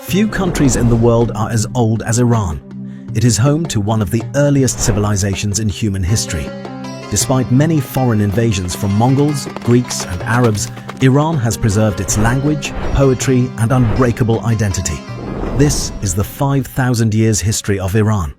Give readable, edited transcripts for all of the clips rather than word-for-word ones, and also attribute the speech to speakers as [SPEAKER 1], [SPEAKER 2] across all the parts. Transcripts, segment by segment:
[SPEAKER 1] Few countries in the world are as old as Iran. It is home to one of the earliest civilizations in human history. Despite many foreign invasions from Mongols, Greeks, and Arabs, Iran has preserved its language, poetry, and unbreakable identity. This is the 5,000 years history of Iran.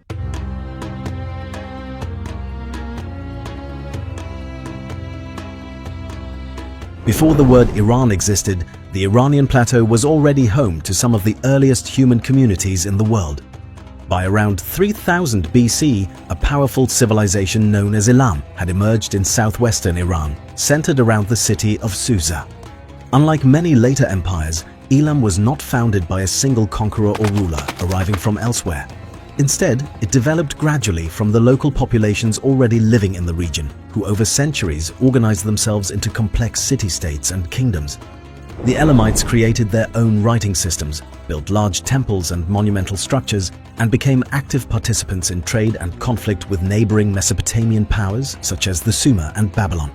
[SPEAKER 1] Before the word Iran existed, the Iranian plateau was already home to some of the earliest human communities in the world. By around 3000 BC, a powerful civilization known as Elam had emerged in southwestern Iran, centered around the city of Susa. Unlike many later empires, Elam was not founded by a single conqueror or ruler arriving from elsewhere. Instead, it developed gradually from the local populations already living in the region, who over centuries organized themselves into complex city-states and kingdoms. The Elamites created their own writing systems, built large temples and monumental structures, and became active participants in trade and conflict with neighboring Mesopotamian powers such as the Sumer and Babylon.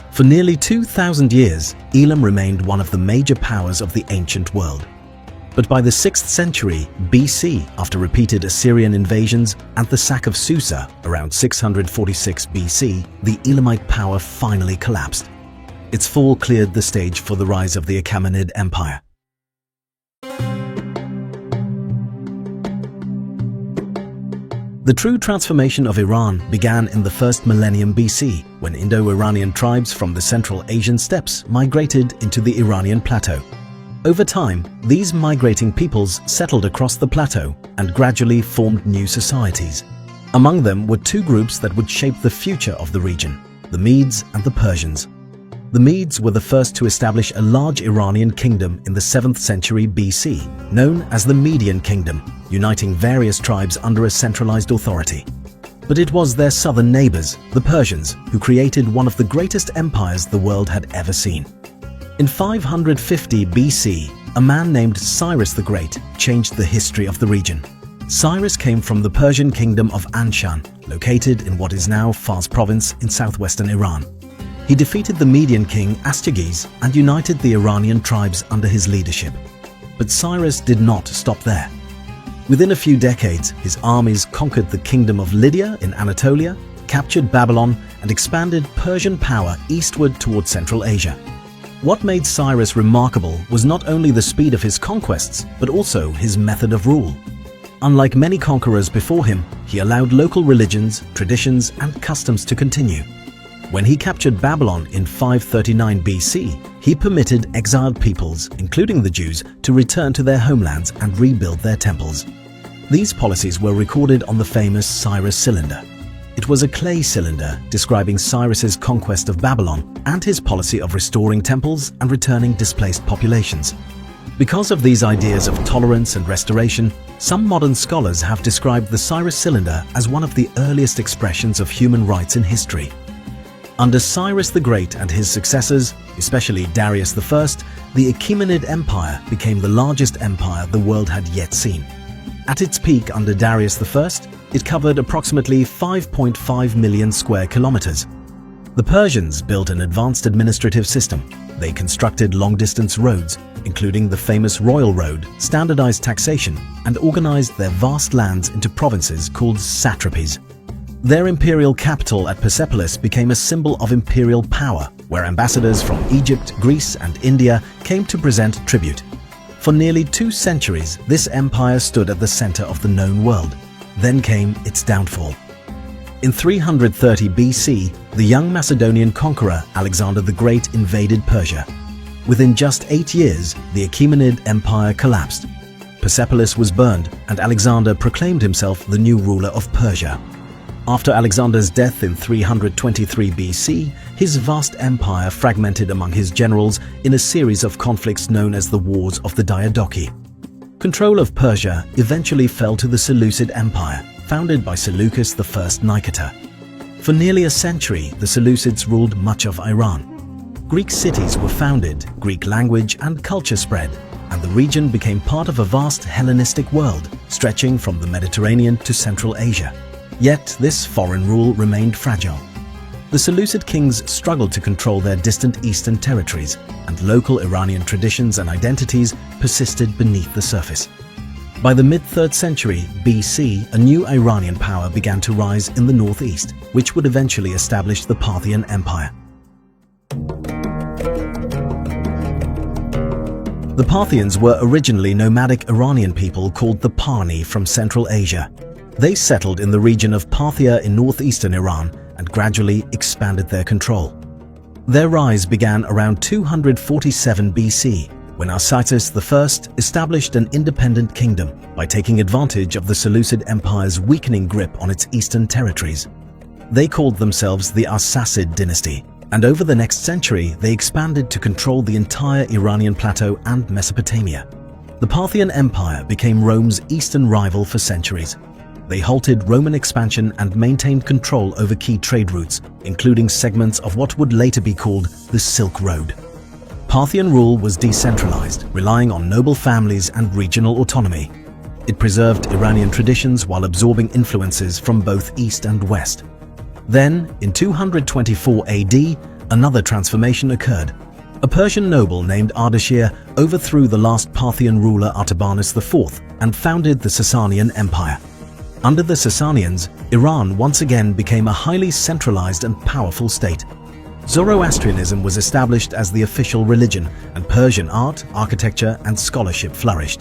[SPEAKER 1] For nearly 2,000 years, Elam remained one of the major powers of the ancient world. But by the 6th century BC, after repeated Assyrian invasions and the sack of Susa around 646 BC, the Elamite power finally collapsed. Its fall cleared the stage for the rise of the Achaemenid Empire. The true transformation of Iran began in the first millennium BC, when Indo-Iranian tribes from the Central Asian steppes migrated into the Iranian plateau. Over time, these migrating peoples settled across the plateau and gradually formed new societies. Among them were two groups that would shape the future of the region: the Medes and the Persians. The Medes were the first to establish a large Iranian kingdom in the 7th century BC, known as the Median Kingdom, uniting various tribes under a centralized authority. But it was their southern neighbors, the Persians, who created one of the greatest empires the world had ever seen. In 550 BC, a man named Cyrus the Great changed the history of the region. Cyrus came from the Persian kingdom of Anshan, located in what is now Fars province in southwestern Iran. He defeated the Median king Astyages and united the Iranian tribes under his leadership. But Cyrus did not stop there. Within a few decades, his armies conquered the kingdom of Lydia in Anatolia, captured Babylon, and expanded Persian power eastward toward Central Asia. What made Cyrus remarkable was not only the speed of his conquests, but also his method of rule. Unlike many conquerors before him, he allowed local religions, traditions, and customs to continue. When he captured Babylon in 539 BC, he permitted exiled peoples, including the Jews, to return to their homelands and rebuild their temples. These policies were recorded on the famous Cyrus cylinder. It was a clay cylinder describing Cyrus's conquest of Babylon and his policy of restoring temples and returning displaced populations. Because of these ideas of tolerance and restoration, some modern scholars have described the Cyrus cylinder as one of the earliest expressions of human rights in history. Under Cyrus the Great and his successors, especially Darius I, the Achaemenid Empire became the largest empire the world had yet seen. At its peak under Darius I, it covered approximately 5.5 million square kilometers. The Persians built an advanced administrative system. They constructed long-distance roads, including the famous Royal Road, standardized taxation, and organized their vast lands into provinces called satrapies. Their imperial capital at Persepolis became a symbol of imperial power, where ambassadors from Egypt, Greece, and India came to present tribute. For nearly 2 centuries, this empire stood at the center of the known world. Then came its downfall. In 330 BC, the young Macedonian conqueror Alexander the Great invaded Persia. Within just 8 years, the Achaemenid Empire collapsed. Persepolis was burned, and Alexander proclaimed himself the new ruler of Persia. After Alexander's death in 323 BC, his vast empire fragmented among his generals in a series of conflicts known as the Wars of the Diadochi. Control of Persia eventually fell to the Seleucid Empire, founded by Seleucus I Nicator. For nearly a century, the Seleucids ruled much of Iran. Greek cities were founded, Greek language and culture spread, and the region became part of a vast Hellenistic world, stretching from the Mediterranean to Central Asia. Yet this foreign rule remained fragile. The Seleucid kings struggled to control their distant eastern territories, and local Iranian traditions and identities persisted beneath the surface. By the mid-3rd century BC, a new Iranian power began to rise in the northeast, which would eventually establish the Parthian Empire. The Parthians were originally nomadic Iranian people called the Parni from Central Asia. They settled in the region of Parthia in northeastern Iran and gradually expanded their control. Their rise began around 247 BC, when Cyrus I established an independent kingdom by taking advantage of the Seleucid Empire's weakening grip on its eastern territories. They called themselves the Sassanid dynasty, and over the next century they expanded to control the entire Iranian plateau and Mesopotamia. The Parthian Empire became Rome's eastern rival for centuries. They halted Roman expansion and maintained control over key trade routes, including segments of what would later be called the Silk Road. Parthian rule was decentralized, relying on noble families and regional autonomy. It preserved Iranian traditions while absorbing influences from both east and west. Then, in 224 AD, another transformation occurred. A Persian noble named Ardashir overthrew the last Parthian ruler Artabanus IV and founded the Sasanian Empire. Under the Sasanians, Iran once again became a highly centralized and powerful state. Zoroastrianism was established as the official religion, and Persian art, architecture, and scholarship flourished.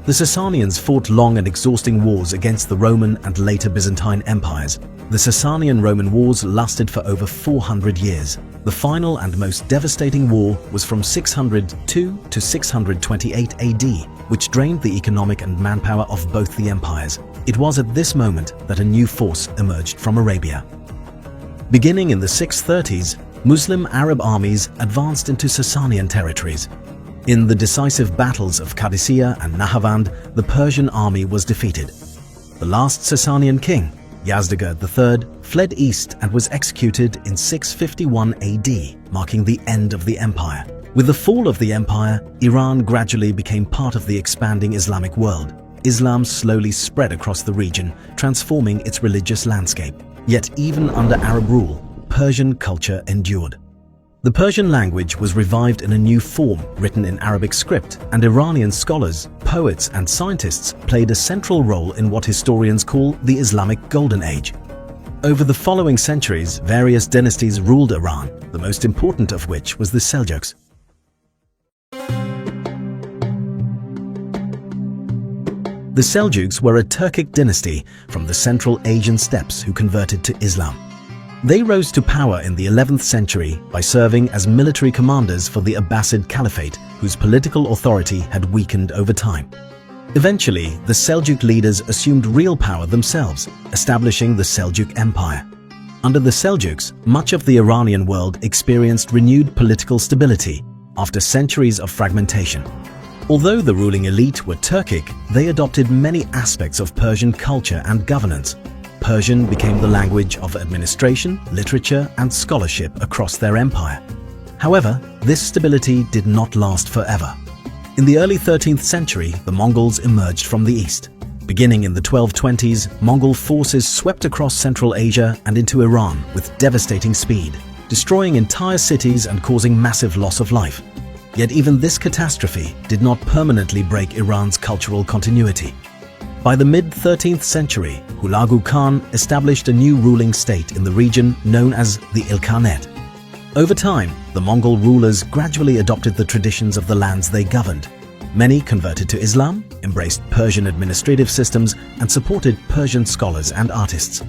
[SPEAKER 1] The Sasanians fought long and exhausting wars against the Roman and later Byzantine empires. The Sasanian-Roman wars lasted for over 400 years. The final and most devastating war was from 602 to 628 AD, which drained the economic and manpower of both the empires. It was at this moment that a new force emerged from Arabia. Beginning in the 630s, Muslim Arab armies advanced into Sasanian territories. In the decisive battles of Qadisiyah and Nahavand, the Persian army was defeated. The last Sasanian king, Yazdegerd III, fled east and was executed in 651 AD, marking the end of the empire. With the fall of the empire, Iran gradually became part of the expanding Islamic world. Islam slowly spread across the region, transforming its religious landscape. Yet even under Arab rule, Persian culture endured. The Persian language was revived in a new form, written in Arabic script, and Iranian scholars, poets, and scientists played a central role in what historians call the Islamic Golden Age. Over the following centuries, various dynasties ruled Iran, the most important of which was the Seljuks. The Seljuks were a Turkic dynasty from the Central Asian steppes who converted to Islam. They rose to power in the 11th century by serving as military commanders for the Abbasid Caliphate, whose political authority had weakened over time. Eventually, the Seljuk leaders assumed real power themselves, establishing the Seljuk Empire. Under the Seljuks, much of the Iranian world experienced renewed political stability after centuries of fragmentation. Although the ruling elite were Turkic, they adopted many aspects of Persian culture and governance. Persian became the language of administration, literature, and scholarship across their empire. However, this stability did not last forever. In the early 13th century, the Mongols emerged from the east. Beginning in the 1220s, Mongol forces swept across Central Asia and into Iran with devastating speed, destroying entire cities and causing massive loss of life. Yet even this catastrophe did not permanently break Iran's cultural continuity. By the mid-13th century, Hulagu Khan established a new ruling state in the region known as the Ilkhanate. Over time, the Mongol rulers gradually adopted the traditions of the lands they governed. Many converted to Islam, embraced Persian administrative systems, and supported Persian scholars and artists.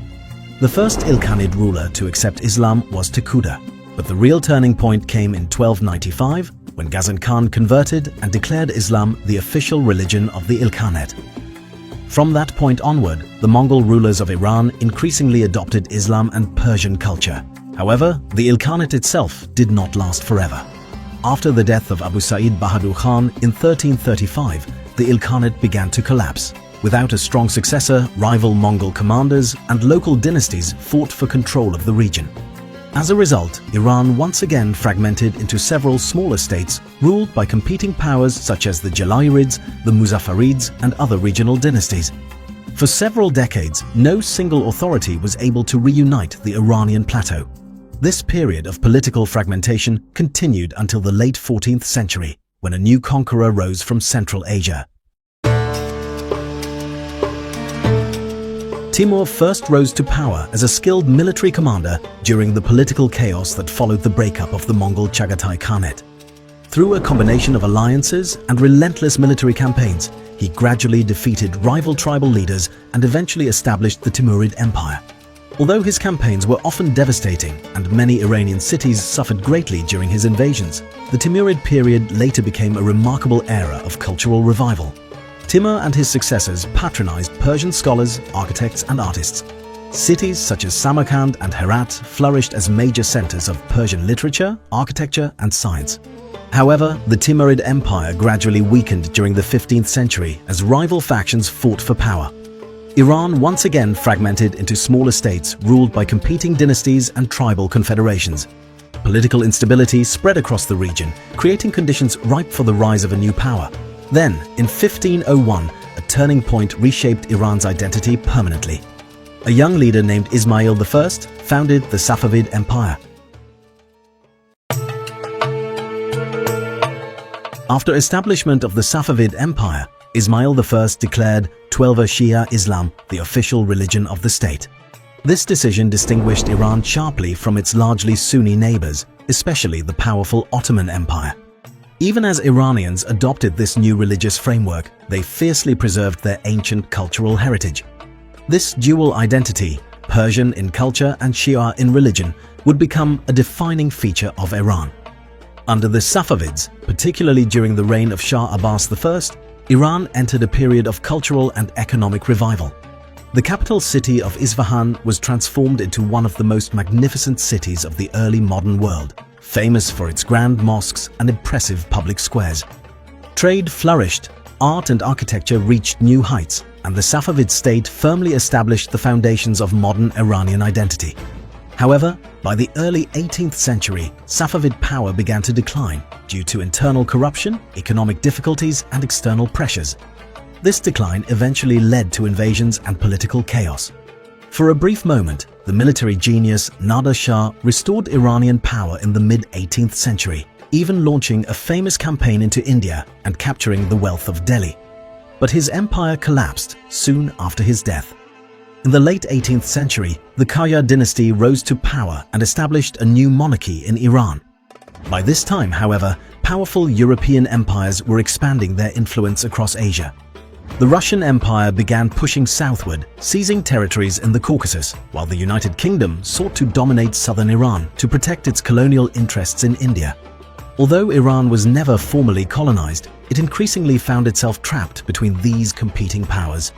[SPEAKER 1] The first Ilkhanid ruler to accept Islam was Tekuder, but the real turning point came in 1295 when Ghazan Khan converted and declared Islam the official religion of the Ilkhanate. From that point onward, the Mongol rulers of Iran increasingly adopted Islam and Persian culture. However, the Ilkhanate itself did not last forever. After the death of Abu Sa'id Bahadur Khan in 1335, the Ilkhanate began to collapse. Without a strong successor, rival Mongol commanders and local dynasties fought for control of the region. As a result, Iran once again fragmented into several smaller states ruled by competing powers such as the Jalayirids, the Muzaffarids, and other regional dynasties. For several decades, no single authority was able to reunite the Iranian plateau. This period of political fragmentation continued until the late 14th century, when a new conqueror rose from Central Asia. Timur first rose to power as a skilled military commander during the political chaos that followed the breakup of the Mongol Chagatai Khanate. Through a combination of alliances and relentless military campaigns, he gradually defeated rival tribal leaders and eventually established the Timurid Empire. Although his campaigns were often devastating and many Iranian cities suffered greatly during his invasions, the Timurid period later became a remarkable era of cultural revival. Timur and his successors patronized Persian scholars, architects and artists. Cities such as Samarkand and Herat flourished as major centers of Persian literature, architecture and science. However, the Timurid Empire gradually weakened during the 15th century as rival factions fought for power. Iran once again fragmented into smaller states ruled by competing dynasties and tribal confederations. Political instability spread across the region, creating conditions ripe for the rise of a new power. Then, in 1501, a turning point reshaped Iran's identity permanently. A young leader named Ismail I founded the Safavid Empire. After establishment of the Safavid Empire, Ismail I declared Twelver Shia Islam the official religion of the state. This decision distinguished Iran sharply from its largely Sunni neighbors, especially the powerful Ottoman Empire. Even as Iranians adopted this new religious framework, they fiercely preserved their ancient cultural heritage. This dual identity, Persian in culture and Shia in religion, would become a defining feature of Iran. Under the Safavids, particularly during the reign of Shah Abbas I, Iran entered a period of cultural and economic revival. The capital city of Isfahan was transformed into one of the most magnificent cities of the early modern world, famous for its grand mosques and impressive public squares. Trade flourished, art and architecture reached new heights, and the Safavid state firmly established the foundations of modern Iranian identity. However, by the early 18th century, Safavid power began to decline due to internal corruption, economic difficulties, and external pressures. This decline eventually led to invasions and political chaos. For a brief moment, the military genius Nader Shah restored Iranian power in the mid-18th century, even launching a famous campaign into India and capturing the wealth of Delhi. But his empire collapsed soon after his death. In the late 18th century, the Qajar dynasty rose to power and established a new monarchy in Iran. By this time, however, powerful European empires were expanding their influence across Asia. The Russian Empire began pushing southward, seizing territories in the Caucasus, while the United Kingdom sought to dominate southern Iran to protect its colonial interests in India. Although Iran was never formally colonized, it increasingly found itself trapped between these competing powers.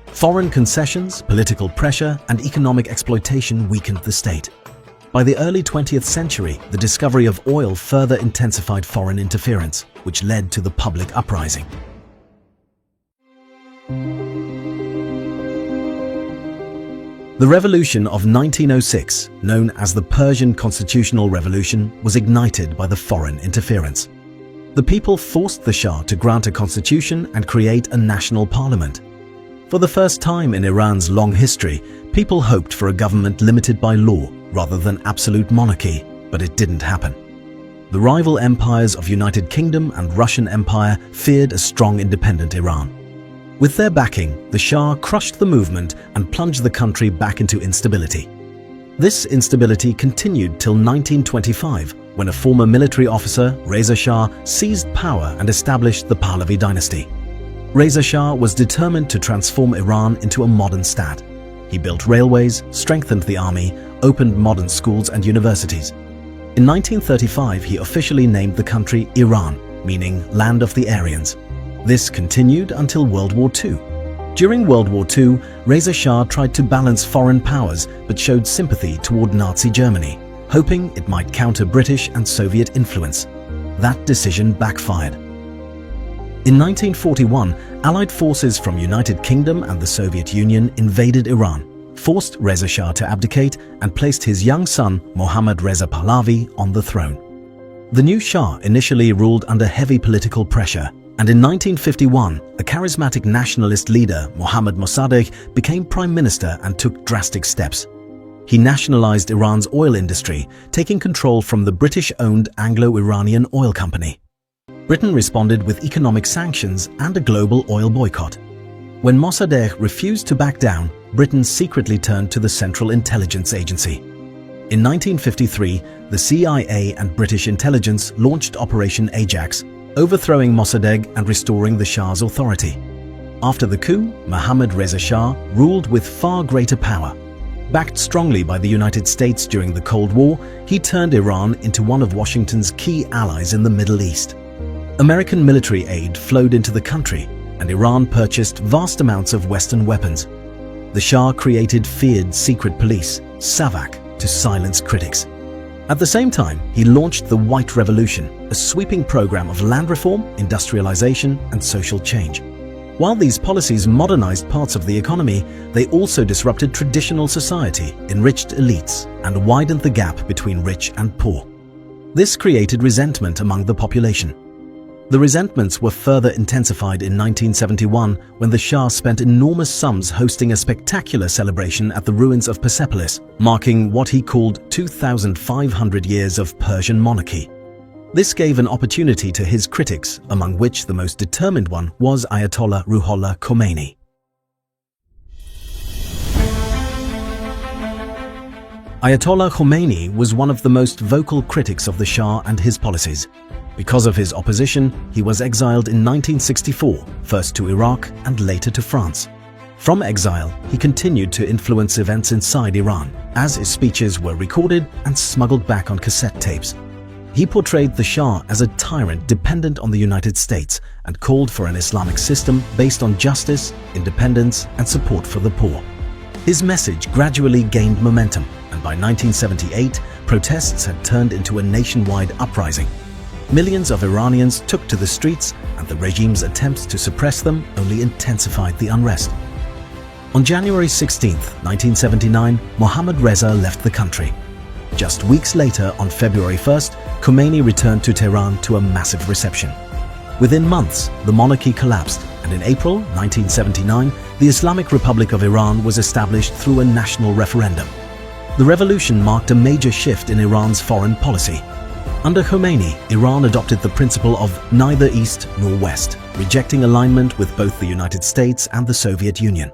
[SPEAKER 1] Foreign concessions, political pressure, and economic exploitation weakened the state. By the early 20th century, the discovery of oil further intensified foreign interference, which led to the public uprising. The revolution of 1906, known as the Persian Constitutional Revolution, was ignited by the foreign interference. The people forced the Shah to grant a constitution and create a national parliament. For the first time in Iran's long history, people hoped for a government limited by law rather than absolute monarchy, but it didn't happen. The rival empires of United Kingdom and Russian Empire feared a strong independent Iran. With their backing, the Shah crushed the movement and plunged the country back into instability. This instability continued till 1925, when a former military officer, Reza Shah, seized power and established the Pahlavi dynasty. Reza Shah was determined to transform Iran into a modern state. He built railways, strengthened the army, opened modern schools and universities. In 1935, he officially named the country Iran, meaning Land of the Aryans. This continued until World War II. During World War II, Reza Shah tried to balance foreign powers but showed sympathy toward Nazi Germany, hoping it might counter British and Soviet influence. That decision backfired. In 1941, Allied forces from United Kingdom and the Soviet Union invaded Iran, forced Reza Shah to abdicate, and placed his young son, Mohammad Reza Pahlavi, on the throne. The new Shah initially ruled under heavy political pressure, and in 1951, a charismatic nationalist leader, Mohammad Mossadegh, became prime minister and took drastic steps. He nationalized Iran's oil industry, taking control from the British-owned Anglo-Iranian Oil Company. Britain responded with economic sanctions and a global oil boycott. When Mossadegh refused to back down, Britain secretly turned to the Central Intelligence Agency. In 1953, the CIA and British intelligence launched Operation Ajax, overthrowing Mossadegh and restoring the Shah's authority. After the coup, Mohammad Reza Shah ruled with far greater power. Backed strongly by the United States during the Cold War, he turned Iran into one of Washington's key allies in the Middle East. American military aid flowed into the country, and Iran purchased vast amounts of Western weapons. The Shah created feared secret police, SAVAK, to silence critics. At the same time, he launched the White Revolution, a sweeping program of land reform, industrialization, and social change. While these policies modernized parts of the economy, they also disrupted traditional society, enriched elites, and widened the gap between rich and poor. This created resentment among the population. The resentments were further intensified in 1971 when the Shah spent enormous sums hosting a spectacular celebration at the ruins of Persepolis, marking what he called 2,500 years of Persian monarchy. This gave an opportunity to his critics, among which the most determined one was Ayatollah Ruhollah Khomeini. Ayatollah Khomeini was one of the most vocal critics of the Shah and his policies. Because of his opposition, he was exiled in 1964, first to Iraq and later to France. From exile, he continued to influence events inside Iran, as his speeches were recorded and smuggled back on cassette tapes. He portrayed the Shah as a tyrant dependent on the United States and called for an Islamic system based on justice, independence, and support for the poor. His message gradually gained momentum, and by 1978, protests had turned into a nationwide uprising. Millions of Iranians took to the streets, and the regime's attempts to suppress them only intensified the unrest. On January 16, 1979, Mohammad Reza left the country. Just weeks later, on February 1st, Khomeini returned to Tehran to a massive reception. Within months, the monarchy collapsed, and in April 1979, the Islamic Republic of Iran was established through a national referendum. The revolution marked a major shift in Iran's foreign policy. Under Khomeini, Iran adopted the principle of neither East nor West, rejecting alignment with both the United States and the Soviet Union.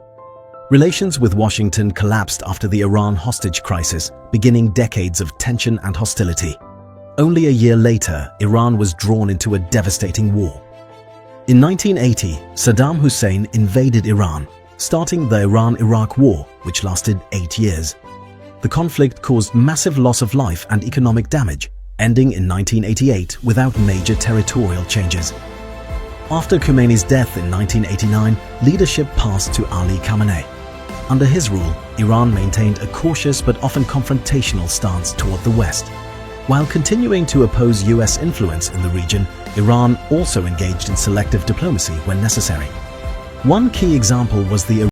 [SPEAKER 1] Relations with Washington collapsed after the Iran hostage crisis, beginning decades of tension and hostility. Only a year later, Iran was drawn into a devastating war. In 1980, Saddam Hussein invaded Iran, starting the Iran-Iraq War, which lasted 8 years. The conflict caused massive loss of life and economic damage, ending in 1988 without major territorial changes. After Khomeini's death in 1989, leadership passed to Ali Khamenei. Under his rule, Iran maintained a cautious but often confrontational stance toward the West. While continuing to oppose US influence in the region, Iran also engaged in selective diplomacy when necessary. One key example was the